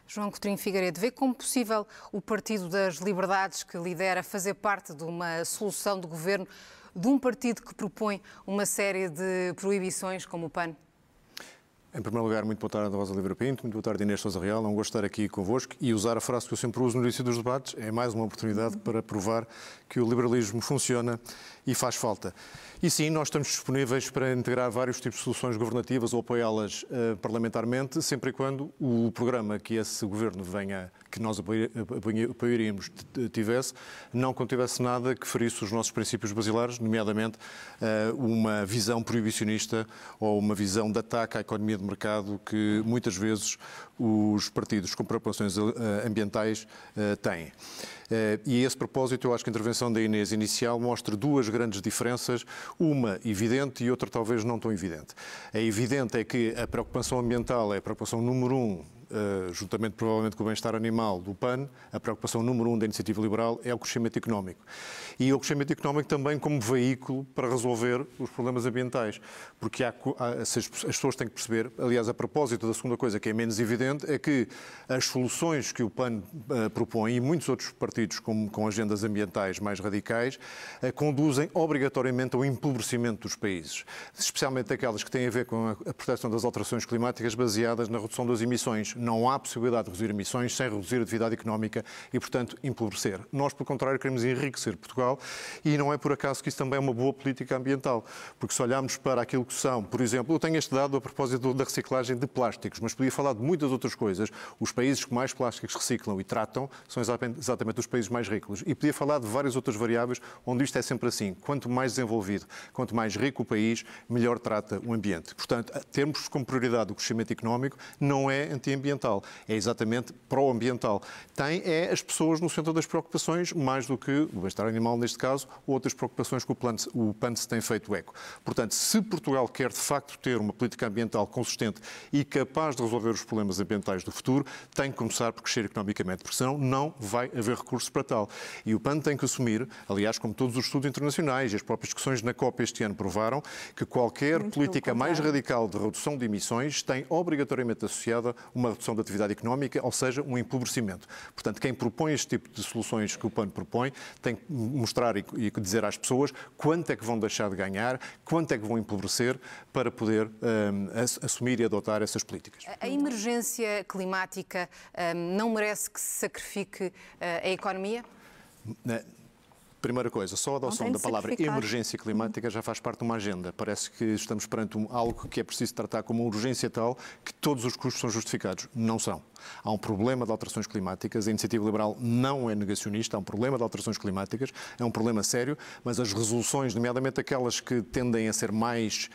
João Coutinho Figueiredo, vê como possível o Partido das Liberdades, que lidera, fazer parte de uma solução de governo de um partido que propõe uma série de proibições como o PAN? Em primeiro lugar, muito boa tarde, Rosa Oliveira Pinto, muito boa tarde, Inês Sousa Real. É um gosto estar aqui convosco e usar a frase que eu sempre uso no início dos debates. É mais uma oportunidade para provar que o liberalismo funciona e faz falta. E sim, nós estamos disponíveis para integrar vários tipos de soluções governativas ou apoiá-las parlamentarmente, sempre e quando o programa que esse governo venha, que nós apoiaríamos, tivesse, não contivesse nada que ferisse os nossos princípios basilares, nomeadamente uma visão proibicionista ou uma visão de ataque à economia de mercado que muitas vezes os partidos com preocupações ambientais têm. E a esse propósito, eu acho que a intervenção da Inês inicial mostra duas grandes diferenças, uma evidente e outra talvez não tão evidente. A evidente é que a preocupação ambiental é a preocupação número um, juntamente provavelmente com o bem-estar animal do PAN, a preocupação número um da Iniciativa Liberal é o crescimento económico. E o crescimento económico também como veículo para resolver os problemas ambientais. Porque as pessoas têm que perceber, aliás, a propósito da segunda coisa que é menos evidente, é que as soluções que o PAN propõe e muitos outros partidos com agendas ambientais mais radicais conduzem obrigatoriamente ao empobrecimento dos países. Especialmente aquelas que têm a ver com a proteção das alterações climáticas baseadas na redução das emissões. Não há possibilidade de reduzir emissões sem reduzir a atividade económica e, portanto, empobrecer. Nós, pelo contrário, queremos enriquecer Portugal e não é por acaso que isso também é uma boa política ambiental, porque se olharmos para aquilo que são, por exemplo, eu tenho este dado a propósito da reciclagem de plásticos, mas podia falar de muitas outras coisas. Os países que mais plásticos reciclam e tratam são exatamente os países mais ricos. E podia falar de várias outras variáveis onde isto é sempre assim. Quanto mais desenvolvido, quanto mais rico o país, melhor trata o ambiente. Portanto, termos como prioridade o crescimento económico não é antiambiental, é exatamente pró-ambiental. Tem as pessoas no centro das preocupações, mais do que o bem-estar animal, neste caso, ou outras preocupações que o PAN se tem feito eco. Portanto, se Portugal quer de facto ter uma política ambiental consistente e capaz de resolver os problemas ambientais do futuro, tem que começar por crescer economicamente, porque senão não vai haver recursos para tal. E o PAN tem que assumir, aliás, como todos os estudos internacionais e as próprias discussões na COP este ano provaram, que qualquer política mais radical de redução de emissões tem obrigatoriamente associada uma redução da atividade económica, ou seja, um empobrecimento. Portanto, quem propõe este tipo de soluções que o PAN propõe tem que mostrar e dizer às pessoas quanto é que vão deixar de ganhar, quanto é que vão empobrecer para poder assumir e adotar essas políticas. A emergência climática não merece que se sacrifique a economia? Primeira coisa, só a adoção da palavra emergência climática já faz parte de uma agenda. Parece que estamos perante algo que é preciso tratar como uma urgência tal que todos os custos são justificados. Não são. Há um problema de alterações climáticas, a Iniciativa Liberal não é negacionista, há um problema de alterações climáticas, é um problema sério, mas as resoluções, nomeadamente aquelas que tendem a ser mais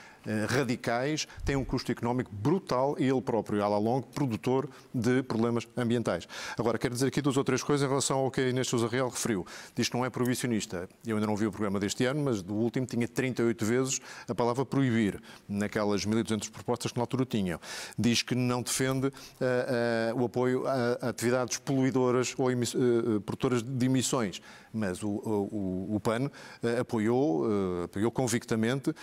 radicais, têm um custo económico brutal e ele próprio, à la longue, produtor de problemas ambientais. Agora, quero dizer aqui duas ou três coisas em relação ao que a Inês Sousa Real referiu. Diz que não é proibicionista. Eu ainda não vi o programa deste ano, mas do último tinha 38 vezes a palavra proibir, naquelas 1.200 propostas que na altura tinham. Diz que não defende o apoio a atividades poluidoras ou produtoras de emissões, mas o PAN apoiou convictamente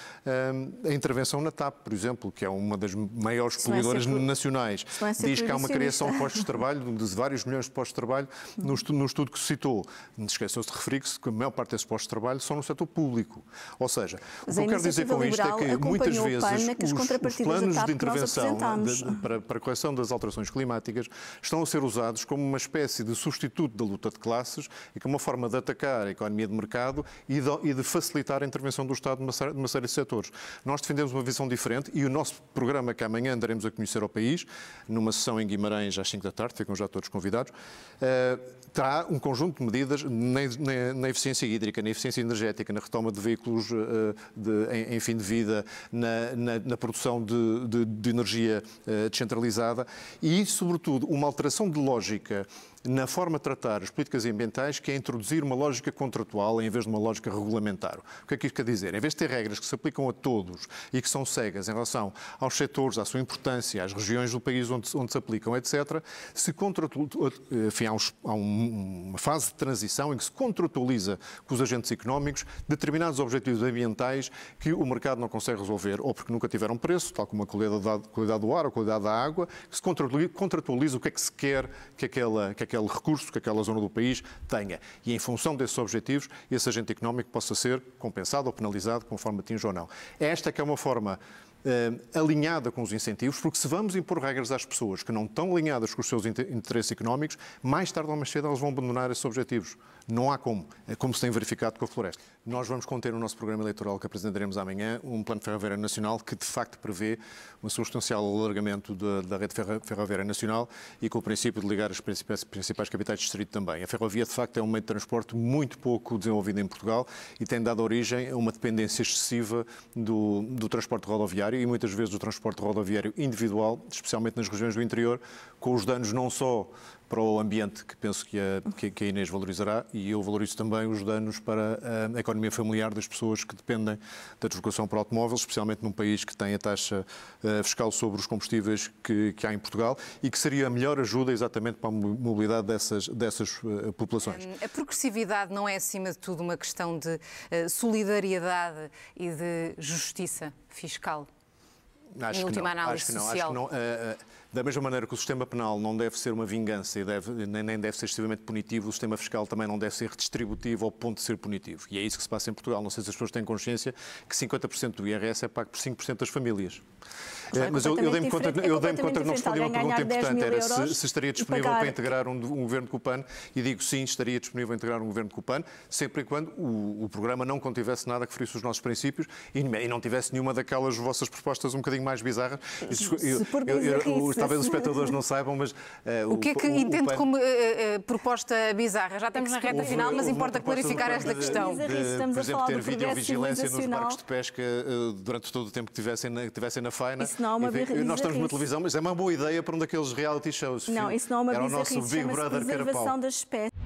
a intervenção na TAP, por exemplo, que é uma das maiores poluidoras nacionais. Diz que há uma criação de postos de trabalho, de vários milhões de postos de trabalho, no estudo que se citou. Esqueceu-se de referir que a maior parte desses postos de trabalho são no setor público. Ou seja, o que eu quero dizer com isto é que muitas vezes os planos de intervenção para a correção das alterações climáticas estão a ser usados como uma espécie de substituto da luta de classes e como uma forma de atacar a economia de mercado e de facilitar a intervenção do Estado numa série de setores. Nós defendemos uma visão diferente e o nosso programa que amanhã daremos a conhecer ao país, numa sessão em Guimarães às 5 da tarde, ficam já todos convidados, terá um conjunto de medidas na eficiência hídrica, na eficiência energética, na retoma de veículos em fim de vida, na produção de energia descentralizada e, sobretudo, uma alteração de lógica na forma de tratar as políticas ambientais, que é introduzir uma lógica contratual em vez de uma lógica regulamentar. O que é que isto quer dizer? Em vez de ter regras que se aplicam a todos e que são cegas em relação aos setores, à sua importância, às regiões do país onde se aplicam, etc., há uma fase de transição em que se contratualiza com os agentes económicos determinados objetivos ambientais que o mercado não consegue resolver, ou porque nunca tiveram preço, tal como a qualidade do ar ou a qualidade da água, que se contratualiza o que é que se quer que aquele recurso, que aquela zona do país tenha. E em função desses objetivos, esse agente económico possa ser compensado ou penalizado conforme atinge ou não. Esta que é uma forma alinhada com os incentivos, porque se vamos impor regras às pessoas que não estão alinhadas com os seus interesses económicos, mais tarde ou mais cedo elas vão abandonar esses objetivos. Não há como. É como se tem verificado com a floresta. Nós vamos conter no nosso programa eleitoral que apresentaremos amanhã um plano ferroviário nacional que de facto prevê um substancial alargamento da rede ferroviária nacional e com o princípio de ligar as principais capitais de distrito também. A ferrovia de facto é um meio de transporte muito pouco desenvolvido em Portugal e tem dado origem a uma dependência excessiva do transporte rodoviário e muitas vezes do transporte rodoviário individual, especialmente nas regiões do interior, com os danos não só para o ambiente, que penso que a Inês valorizará, e eu valorizo também os danos para a economia familiar das pessoas que dependem da deslocação para automóveis, especialmente num país que tem a taxa fiscal sobre os combustíveis que há em Portugal e que seria a melhor ajuda exatamente para a mobilidade dessas populações. A progressividade não é, acima de tudo, uma questão de solidariedade e de justiça fiscal? Em última análise social. Acho que não. Da mesma maneira que o sistema penal não deve ser uma vingança e nem deve ser extremamente punitivo, o sistema fiscal também não deve ser redistributivo ao ponto de ser punitivo. E é isso que se passa em Portugal. Não sei se as pessoas têm consciência que 50% do IRS é pago por 5% das famílias. Mas eu dei-me conta que não respondi uma pergunta importante, era se estaria disponível para integrar um governo com o PAN, e digo sim, estaria disponível a integrar um governo com o PAN, sempre e quando o programa não contivesse nada que ferisse os nossos princípios e não tivesse nenhuma daquelas vossas propostas um bocadinho mais bizarras. Talvez os espectadores não saibam, mas... O que é que entende como proposta bizarra? Já estamos na reta final, mas importa clarificar esta questão. Por exemplo, ter videovigilância nos barcos de pesca durante todo o tempo que estivessem na faina. Isso não é uma bizarrice. Nós estamos numa televisão, mas é uma boa ideia para um daqueles reality shows. Não, isso não é uma bizarrice. Era o nosso Big Brother Carapaus. Das espécies.